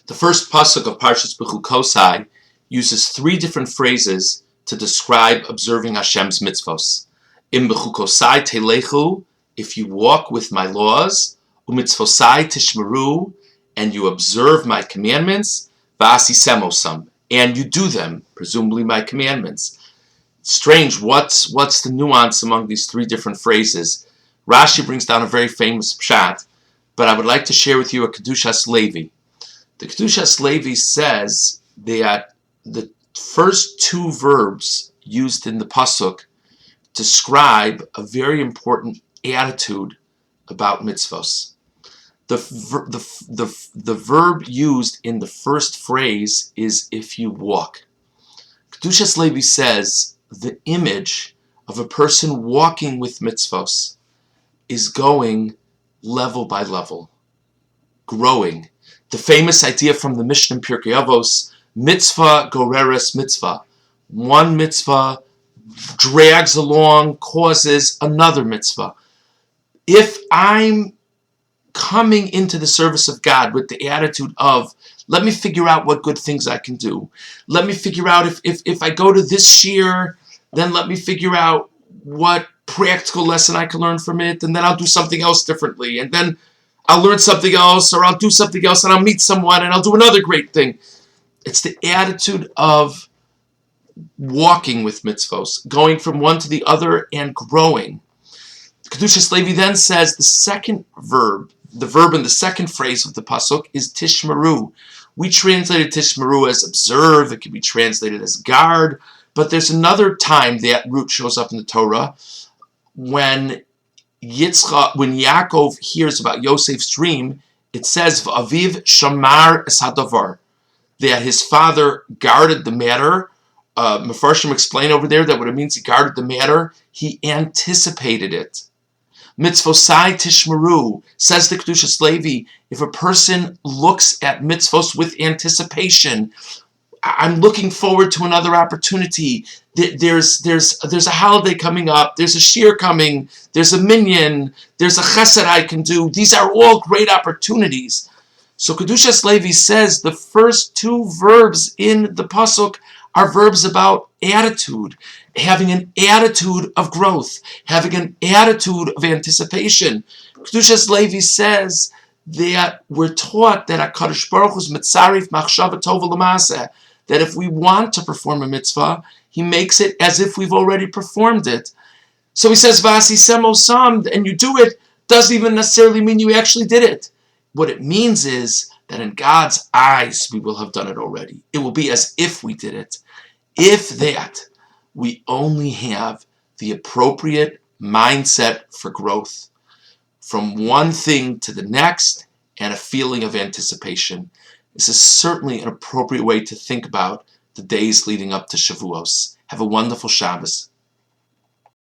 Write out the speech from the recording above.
The first pasuk of Parshas Behar-Bechukosai uses three different phrases to describe observing Hashem's mitzvos. Im Bechukosai telechu, if you walk with my laws, umitzvosai tishmeru, and you observe my commandments, v'asisemosam, and you do them, presumably my commandments. Strange, what's the nuance among these three different phrases? Rashi brings down a very famous pshat, but I would like to share with you a Kedushas Levi. The Kedushas Levi says that the first two verbs used in the pasuk describe a very important attitude about mitzvos. The verb used in the first phrase is if you walk. Kedushas Levi says the image of a person walking with mitzvos is going level by level, growing. The famous idea from the Mishnah in Pirkei Avos, mitzvah goreres mitzvah. One mitzvah drags along, causes another mitzvah. If I'm coming into the service of God with the attitude of, let me figure out what good things I can do. Let me figure out if I go to this shir, then let me figure out what practical lesson I can learn from it, and then I'll do something else differently, and then I'll learn something else, or I'll do something else, and I'll meet someone, and I'll do another great thing. It's the attitude of walking with mitzvos, going from one to the other and growing. Kedushas Levi then says the second verb, the verb in the second phrase of the pasuk is tishmeru. We translated tishmeru as observe. It can be translated as guard. But there's another time that root shows up in the Torah when Yaakov hears about Yosef's dream. It says V'aviv shamar es hadavar, that his father guarded the matter. Mefarshim explain over there that what it means he guarded the matter, he anticipated it. Mitzvosai tishmeru, says the Kedushas Levi, if a person looks at mitzvos with anticipation, I'm looking forward to another opportunity. There's a holiday coming up, there's a shir coming, there's a minyan, there's a chesed I can do. These are all great opportunities. So Kedushas Levi says the first two verbs in the pasuk are verbs about attitude, having an attitude of growth, having an attitude of anticipation. Kedushas Levi says that we're taught that HaKadosh Baruch Hu's mitzarif machshava tova l'maaseh, that if we want to perform a mitzvah, he makes it as if we've already performed it. So he says, v'asisemosam, and you do it, doesn't even necessarily mean you actually did it. What it means is that in God's eyes, we will have done it already. It will be as if we did it. If that, we only have the appropriate mindset for growth, from one thing to the next, and a feeling of anticipation. This is certainly an appropriate way to think about the days leading up to Shavuos. Have a wonderful Shabbos.